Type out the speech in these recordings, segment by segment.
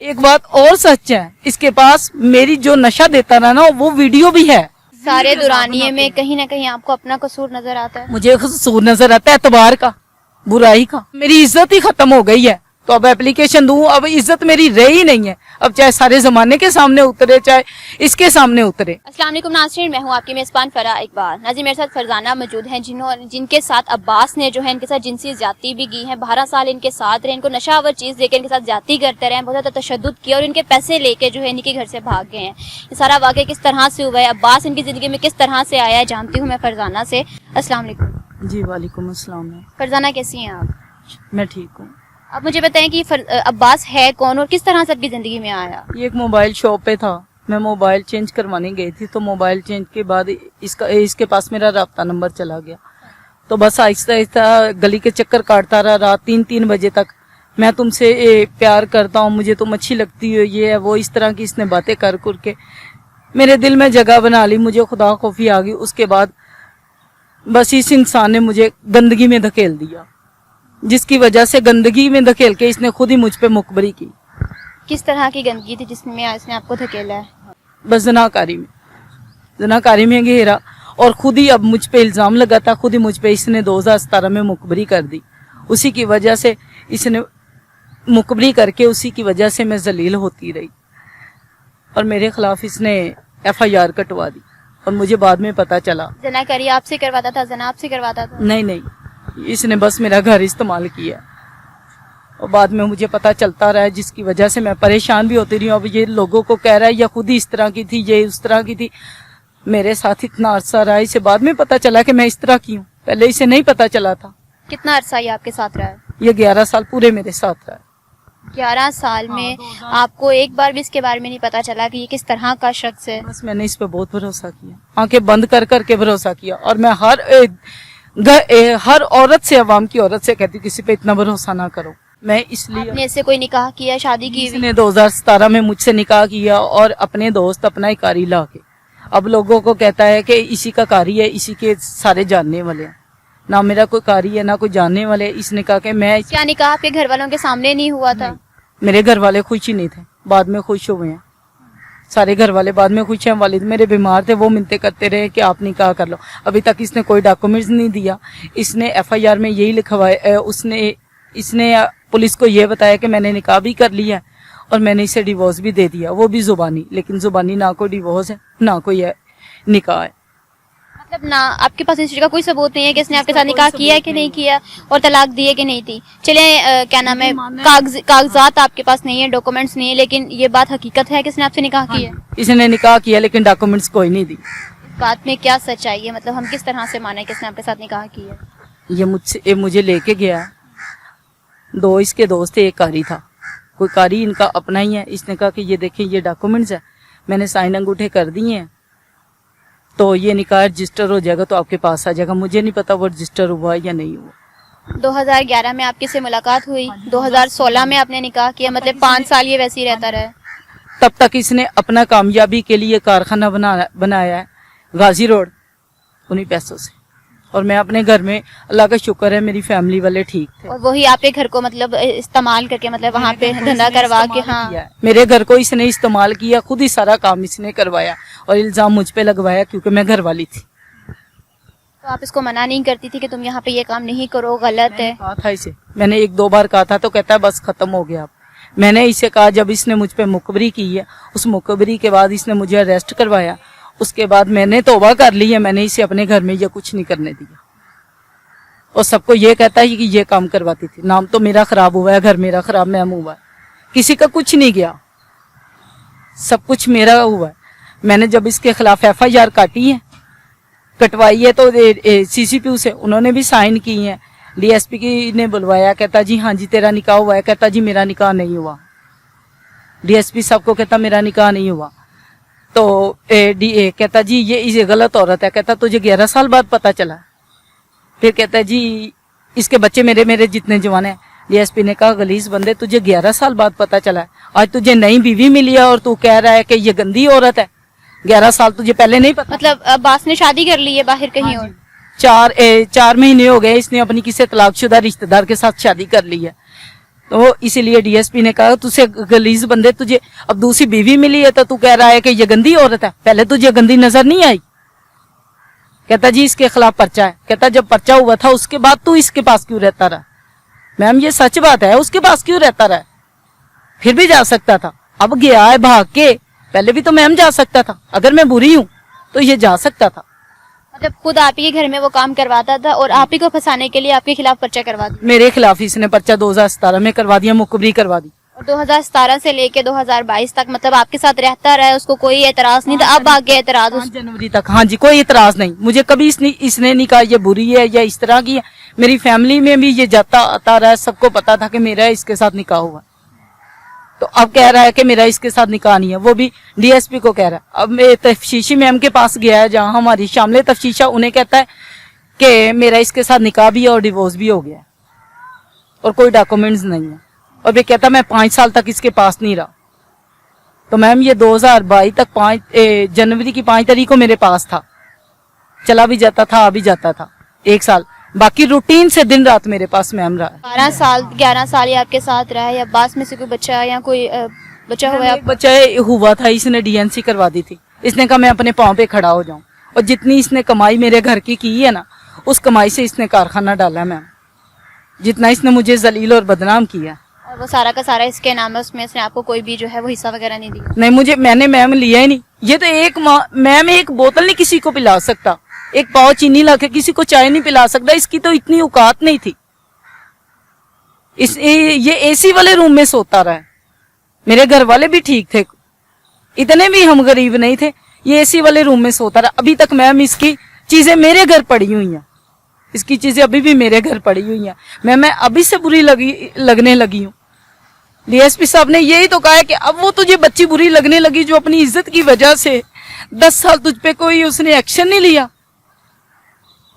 एक बात और सच है, इसके पास मेरी जो नशा देता रहा ना वो वीडियो भी है। सारे दुरानिये में कहीं ना कहीं आपको अपना कसूर नजर आता है। मुझे कसूर नजर आता है एतबार का, बुराई का। मेरी इज्जत ही खत्म हो गई है, तो अब एप्लीकेशन दूं, अब इज्जत मेरी रही नहीं है। अब चाहे सारे जमाने के सामने उतरे, चाहे इसके सामने उतरे। अस्सलाम वालेकुम नाज़रीन, मैं हूं आपकी मेज़बान फरा इकबाल। नाज़रीन, मेरे साथ फरजाना मौजूद हैं जिनके साथ अब्बास ने जो है इनके साथ जिनसी ज्यादती भी की है। 12 साल इनके साथ रहे, इनको नशावर चीज देकर इनके साथ ज्यादती करते रहे, बहुत ज्यादा तशद्दुद किया और इनके पैसे लेके जो है इनके घर से भाग गए हैं। ये सारा वाक़या किस तरह से हुआ है, अब्बास इनकी जिंदगी में किस तरह से आया है, जानती हूँ मैं फरजाना से। अस्सलाम वालेकुम। जी वालेकुम अस्सलाम। फरजाना कैसी हैं आप? मैं ठीक हूँ। आप मुझे बताएं कि अब्बास है कौन और किस तरह से आपकी जिंदगी में आया? ये एक मोबाइल शॉप पे था, मैं मोबाइल चेंज करवाने गई थी, तो मोबाइल चेंज के बाद इसके पास मेरा राब्ता नंबर चला गया। तो बस आहिस्ता आहिस्ता गली के चक्कर काटता रहा, रात 3-3 बजे तक। मैं तुमसे प्यार करता हूँ, मुझे तुम अच्छी लगती हो, ये है वो, इस तरह की इसने बातें कर के मेरे दिल में जगह बना ली। मुझे खुदा खौफी आ गई। उसके बाद बस इस इंसान ने मुझे गंदगी में धकेल दिया, जिसकी वजह से गंदगी में धकेल के इसने खुद ही मुझ पे मुखबरी की। किस तरह की गंदगी थी जिसमें इसने आपको धकेला है? बस जनाकारी में घेरा और खुद ही अब मुझ पे इल्जाम लगाता, खुद ही मुझ पे इसने 2017 में मुखबरी कर दी। उसी की वजह से इसने मुखबरी करके उसी की वजह से मैं जलील होती रही और मेरे खिलाफ इसने FIR कटवा दी। और मुझे बाद में पता चला जनाकारी आपसे करवाता था, जना आपसे करवाता था? नहीं, इसने बस मेरा घर इस्तेमाल किया और बाद में मुझे पता चलता रहा, जिसकी वजह से मैं परेशान भी होती रही हूँ। अब ये लोगों को कह रहा है या खुद ही इस तरह की थी, ये उस तरह की थी। मेरे साथ इतना अरसा रहा, इसे बाद में पता चला कि मैं इस तरह की हूँ, पहले इसे नहीं पता चला था। कितना अरसा ये आपके साथ रहा है? ये 11 साल पूरे मेरे साथ रहा है। 11 साल में आपको एक बार भी इसके बारे में नहीं पता चला कि ये किस तरह का शख्स है? बस मैंने इस पे बहुत भरोसा किया, आंखें बंद कर करके भरोसा किया। और मैं हर औरत से, अवाम की औरत से कहती हूँ किसी पे इतना भरोसा ना करो। मैं इसलिए आपने इससे कोई निकाह किया, शादी की? इसने 2017 में मुझसे निकाह किया और अपने दोस्त अपना ही कारी ला के अब लोगों को कहता है कि इसी का कारी है, इसी के सारे जानने वाले हैं। ना मेरा कोई कारी है ना कोई जानने वाले। इसने कहा कि मैं क्या निकाह आपके घर वालों के सामने नहीं हुआ था? मेरे घर वाले खुश ही नहीं थे, बाद में खुश हुए हैं। सारे घर वाले बाद में खुश हैं। वालिद मेरे बीमार थे, वो मिन्नतें करते रहे कि आप निकाह कर लो। अभी तक इसने कोई डॉक्यूमेंट्स नहीं दिया। इसने FIR में यही लिखवाया, इसने पुलिस को ये बताया कि मैंने निकाह भी कर लिया और मैंने इसे डिवोर्स भी दे दिया, वो भी जुबानी। लेकिन जुबानी ना कोई डिवोर्स है ना कोई निकाह है। मतलब ना आपके पास इस चीज का कोई सबूत नहीं है कि इसने आपके साथ निकाह किया है कि नहीं किया और तलाक दी है कि नहीं थी? चले क्या नाम है, कागजात आपके पास नहीं है, डॉक्यूमेंट्स नहीं है, लेकिन ये बात हकीकत है कि इसने आपसे निकाह किया है? इसने निकाह किया लेकिन डॉक्यूमेंट्स कोई नहीं दी। बात में क्या सच्चाई है? मतलब हम किस तरह से माने कि इसने आपके साथ निकाह किया? ये मुझे लेके गया, 2 इसके दोस्त थे, एक कारी था, कोई कारी इनका अपना ही है। इसने कहा कि ये देखिए ये डॉक्यूमेंट्स है, मैंने साइन अंगूठे कर दिए हैं, तो ये निकाह रजिस्टर हो जाएगा तो आपके पास आ जाएगा। मुझे नहीं पता वो रजिस्टर हुआ या नहीं हुआ। 2011 में आपकी से मुलाकात हुई, 2016 में आपने निकाह किया, मतलब 5 साल ये वैसे ही रहता रहा। तब तक इसने अपना कामयाबी के लिए कारखाना बनाया है गाजी रोड, उन्हीं पैसों से। और मैं अपने घर में, अल्लाह का शुक्र है, मेरी फैमिली वाले ठीक थे। और वही आपके घर को मतलब इस्तेमाल करके, मतलब वहाँ पे धंधा करवा के? हाँ, मेरे घर को इसने इस्तेमाल किया, खुद ही सारा काम इसने करवाया और इल्जाम मुझ पे लगवाया क्योंकि मैं घर वाली थी। तो आप इसको मना नहीं करती थी कि तुम यहाँ पे ये काम नहीं करो, गलत है? कहा था इसे, मैंने 1-2 बार कहा था तो कहता है बस खत्म हो गया। मैंने इसे कहा, जब इसने मुझ पे मुखबरी की है, उस मुखबरी के बाद इसने मुझे अरेस्ट करवाया, उसके बाद मैंने तौबा कर ली है, मैंने इसे अपने घर में ये कुछ नहीं करने दिया। और सबको ये कहता है कि ये काम करवाती थी। नाम तो मेरा खराब हुआ है, घर मेरा खराब मैम हुआ है, किसी का कुछ नहीं गया, सब कुछ मेरा हुआ है। मैंने जब इसके खिलाफ FIR काटी है, कटवाई है, तो CCPU से उन्होंने भी साइन की है। DSP की ने बुलवाया, कहता जी हाँ जी तेरा निकाह हुआ है, कहता जी मेरा निकाह नहीं हुआ। DSP साहब को कहता मेरा निकाह नहीं हुआ, तो DA कहता जी ये गलत औरत है, कहता तुझे 11 साल बाद पता चला। फिर कहता है जी इसके बच्चे मेरे जितने जवान हैं। DSP ने कहा गलीज बंदे, तुझे 11 साल बाद पता चला है, आज तुझे नई बीवी मिली है और तू कह रहा है कि ये गंदी औरत है। 11 साल तुझे पहले नहीं पता? मतलब अब्बास ने शादी कर ली है बाहर कहीं और? 4 महीने हो गए, इसने अपनी किसी तलाकशुदा रिश्तेदार के साथ शादी कर ली है। तो इसीलिए डीएसपी ने कहा तुझे गलीज बंदे, तुझे अब दूसरी बीवी मिली है तो तू कह रहा है कि ये गंदी औरत है, पहले तुझे गंदी नजर नहीं आई? कहता जी इसके खिलाफ पर्चा है। कहता जब पर्चा हुआ था उसके बाद तू इसके पास क्यों रहता रहा? मैम ये सच बात है, उसके पास क्यों रहता रहा? फिर भी जा सकता था, अब गया है भाग के, पहले भी तो मैम जा सकता था। अगर मैं बुरी हूं तो ये जा सकता था। मतलब खुद आप ही के घर में वो काम करवाता था और आप ही को फंसाने के लिए आपके खिलाफ पर्चा करवा दिया? मेरे खिलाफ इसने पर्चा 2017 में करवा दिया, मुखबरी करवा दी। और 2017 से लेके 2022 तक मतलब आपके साथ रहता रहा है, उसको कोई एतराज नहीं था? अब आगे एतराज 5 जनवरी तक, हाँ जी, कोई इतराज नहीं। मुझे कभी इसने नहीं कहा ये बुरी है या इस तरह की है। मेरी फैमिली में भी ये जाता आता रहा है, सबको पता था कि मेरा इसके साथ निकाह हुआ। तो अब कह रहा है कि मेरा इसके साथ निकाह नहीं है, वो भी डीएसपी को कह रहा है। अब मैं तफ्तीशी मैम के पास गया है जहाँ हमारी शामिल तफ्तीशा, उन्हें कहता है कि मेरा इसके साथ निकाह भी है और डिवोर्स भी हो गया है और कोई डॉक्यूमेंट्स नहीं है। और वे कहता मैं 5 साल तक इसके पास नहीं रहा। तो मैम ये 2022 तक 5 जनवरी की 5 तारीख को मेरे पास था, चला भी जाता था, आ भी जाता था 1 साल। बाकी रूटीन से दिन रात मेरे पास मैम रहा है। 12 साल 11 साल ये आपके साथ रहा है, या अब्बास में से कोई बच्चा या कोई बच्चा हुआ है? एक बच्चा हुआ था, इसने डीएनसी करवा दी थी। इसने कहा मैं अपने पाँव पे खड़ा हो जाऊं, और जितनी इसने कमाई मेरे घर की है ना, उस कमाई से इसने कारखाना डाला मैम। जितना इसने मुझे जलील और बदनाम किया, और वो सारा का सारा इसके नाम है, उसमें इसने आपको कोई भी जो है वो हिस्सा वगैरह नहीं दिया? नहीं, मैंने मैम लिया ही नहीं। ये तो मैम एक बोतल नहीं किसी को पिला सकता, एक पाव चीनी लाके किसी को चाय नहीं पिला सकता। इसकी तो इतनी औकात नहीं थी। ये एसी वाले रूम में सोता रहा है। मेरे घर वाले भी ठीक थे, इतने भी हम गरीब नहीं थे। ये एसी वाले रूम में सोता रहा। अभी तक मैम इसकी चीजें मेरे घर पड़ी हुई हैं, इसकी चीजें अभी भी मेरे घर पड़ी हुई हैं। मैं अभी से बुरी लगने लगी हूँ। डीएसपी साहब ने यही तो कहा है कि अब वो तुझे बच्ची बुरी लगने लगी जो अपनी इज्जत की वजह से 10 साल तुझ पे कोई उसने एक्शन नहीं लिया।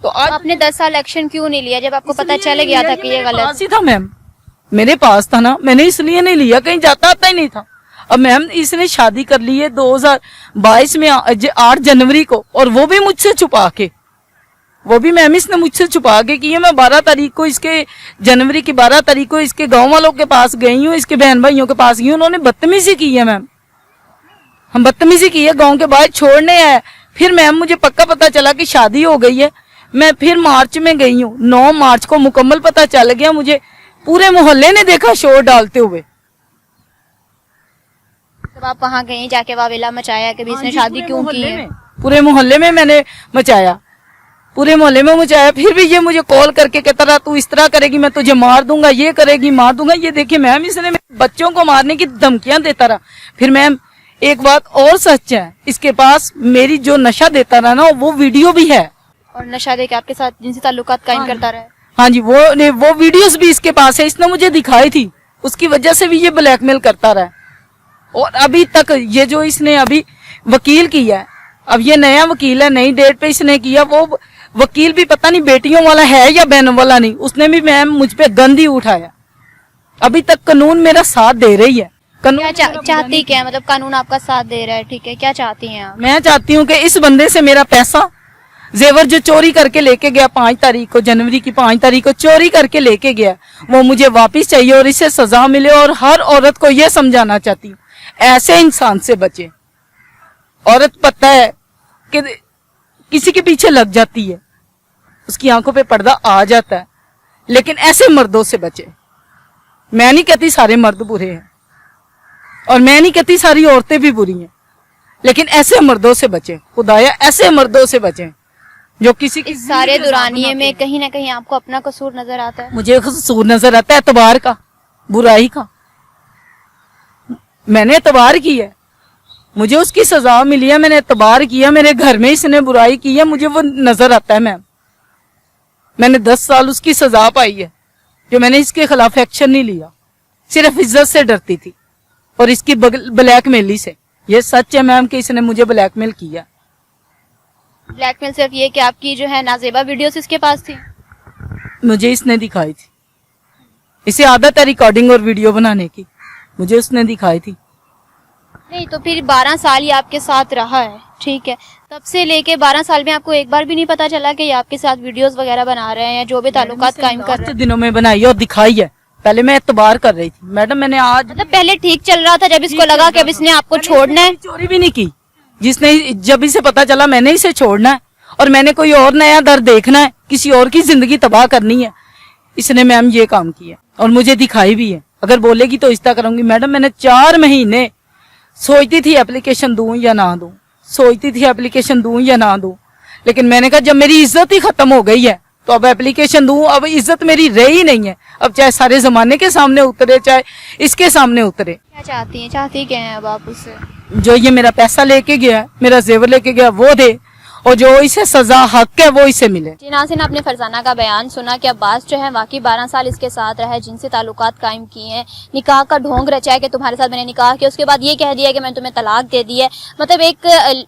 तो आज आपने 10 साल एक्शन क्यों नहीं लिया जब आपको पता चल गया था कि ये गलत? था मैम, मेरे पास था ना, मैंने इसलिए नहीं लिया, कहीं जाता आता ही नहीं था। अब मैम इसने शादी कर ली है 2022 में 8 जनवरी को, और वो भी मुझसे छुपा के, वो भी मैम इसने मुझसे छुपा के की है। मैं 12 तारीख को इसके जनवरी की 12 तारीख को इसके गांव वालों के पास गई हूँ, इसके बहन भाइयों के पास गई हूँ। उन्होंने बदतमीजी की है मैम, हम बदतमीजी की है, गाँव के बाहर छोड़ने आए। फिर मैम मुझे पक्का पता चला कि शादी हो गई है। मैं फिर मार्च में गई हूँ, 9 मार्च को मुकम्मल पता चल गया मुझे। पूरे मोहल्ले ने देखा शोर डालते हुए। तब आप वहाँ गई, जाके वावेला मचाया कि इसने शादी क्यों की है? पूरे मोहल्ले में मैंने मचाया, पूरे मोहल्ले में मचाया। फिर भी ये मुझे कॉल करके कहता रहा तू इस तरह करेगी मैं तुझे मार दूंगा, ये करेगी मार दूंगा। ये देखिए मैम इसने बच्चों को मारने की धमकियां देता रहा। फिर मैम एक बात और सच है, इसके पास मेरी जो नशा देता रहा ना, वो वीडियो भी है। और नशा देके आपके साथ जिनसे ताल्लुकात कायम करता रहा है? हाँ जी, वो वीडियोस भी इसके पास है, इसने मुझे दिखाई थी। उसकी वजह से भी ये ब्लैकमेल करता रहा। और अभी तक ये जो इसने अभी वकील किया है, अब ये नया वकील है, नई डेट पे इसने किया, वो वकील भी पता नहीं बेटियों वाला है या बहनों वाला नहीं, उसने भी मैम मुझ पे गंद ही उठाया। अभी तक कानून मेरा साथ दे रही है। क्या चाहती क्या, मतलब कानून आपका साथ दे रहा है, ठीक है, क्या चाहती हैं आप? मैं चाहती हूँ कि इस बंदे से मेरा पैसा जेवर जो चोरी करके लेके गया 5 तारीख को, जनवरी की 5 तारीख को चोरी करके लेके गया, वो मुझे वापस चाहिए और इसे सजा मिले। और हर औरत को ये समझाना चाहती हूँ, ऐसे इंसान से बचे। औरत पता है कि किसी के पीछे लग जाती है, उसकी आंखों पे पर्दा आ जाता है, लेकिन ऐसे मर्दों से बचे। मैं नहीं कहती सारे मर्द बुरे हैं, और मैं नहीं कहती सारी औरतें भी बुरी हैं, लेकिन ऐसे मर्दों से बचे। खुदाया ऐसे मर्दों से बचे जो किसी की इस सारे दुरानिये में कहीं ना कहीं आपको अपना कसूर नजर आता है? मुझे कसूर नजर आता है एतबार का, बुराई का। मैंने एतबार की है, मुझे उसकी सजा मिली है, मैंने एतबार किया। मेरे घर में इसने बुराई की है, मुझे वो नजर आता है मैम। मैंने 10 साल उसकी सजा पाई है जो मैंने इसके खिलाफ एक्शन नहीं लिया, सिर्फ इज्जत से डरती थी और इसकी ब्लैकमेली से। ये सच है मैम कि इसने मुझे ब्लैकमेल किया। ब्लैकमेल सिर्फ ये कि आपकी जो है नाजेबा वीडियोस इसके पास थी? मुझे इसने दिखाई थी, इसे आदत है रिकॉर्डिंग और वीडियो बनाने की, मुझे उसने दिखाई थी। नहीं तो फिर 12 साल ही आपके साथ रहा है, ठीक है, तब से लेके 12 साल में आपको एक बार भी नहीं पता चला कि ये आपके साथ वीडियोस वगैरह बना रहे हैं या जो भी ताल्लुकात कायम कर रहे हैं? दिनों में बनाई और दिखाई है, पहले मैं एतबार कर रही थी मैडम, मैंने आज मतलब पहले ठीक चल रहा था, जब इसको लगा कि अब इसने आपको छोड़ना है। चोरी भी नहीं की, जिसने जब इसे पता चला मैंने इसे छोड़ना है और मैंने कोई और नया दर देखना है, किसी और की जिंदगी तबाह करनी है, इसने मैम ये काम किया और मुझे दिखाई भी है। अगर बोलेगी तो इस्ता करूंगी। मैडम मैंने 4 महीने सोचती थी एप्लीकेशन दूं या ना दूं, सोचती थी एप्लीकेशन दूं या ना दूं, लेकिन मैंने कहा जब मेरी इज्जत ही खत्म हो गई है तो अब एप्लीकेशन दूं, अब इज्जत मेरी रही नहीं है। अब चाहे सारे जमाने के सामने उतरे, चाहे इसके सामने उतरे। क्या चाहती हैं, चाहती क्या हैं अब आप उससे? जो ये मेरा पैसा लेके गया, मेरा जेवर लेके गया, वो दे, और जो इसे सजा हक है वो इसे मिले। जी नाज़रीन, आपने फरजाना का बयान सुना कि अब्बास जो है वाकई 12 साल इसके साथ रहा है, जिनसे ताल्लुकात कायम किए हैं, निकाह का ढोंग रचा है कि तुम्हारे साथ मैंने निकाह किया, उसके बाद ये कह दिया कि मैंने तुम्हें तलाक दे दी है। मतलब एक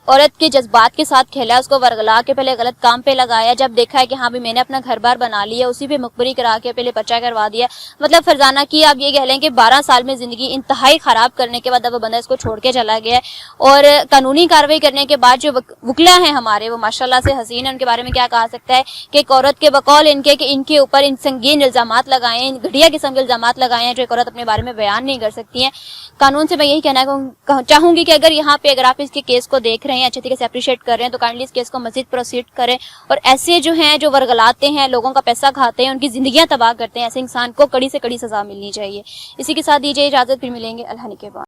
औरत के जज्बात के साथ खेला, उसको वर्गला के पहले गलत काम पे लगाया, जब देखा है कि हाँ भी मैंने अपना घर बार बना लिया, उसी पे मुखबरी करा के पहले पर्चा करवा दिया। मतलब फरजाना की आप ये कह लें कि 12 साल में जिंदगी इंतहाई खराब करने के बाद अब वो बंदा इसको छोड़ के चला गया है। और कानूनी कार्रवाई करने के बाद जो वकला हैं हमारे, वो माशाल्लाह से हसीन है। उनके बारे में क्या कहा सकता है कि एक औरत के बकौल इनके कि इनके ऊपर इन संगीन इल्जामात लगाए हैं, घटिया किस्म के इल्जामात लगाए हैं जो एक औरत अपने बारे में बयान नहीं कर सकती है। कानून से मैं यही कहना चाहूंगी कि अगर यहाँ पे अगर आप इसके केस को देख रहे हैं, अच्छे तरीके से अप्रिशिएट कर रहे हैं, तो काइंडली इस केस को मजीद प्रोसीड करें। और ऐसे जो हैं जो वर्गलाते हैं, लोगों का पैसा खाते हैं, उनकी जिंदगियां तबाह करते हैं, ऐसे इंसान को कड़ी से कड़ी सजा मिलनी चाहिए। इसी के साथ दीजिए इजाजत, फिर मिलेंगे अल्लाह के बाद।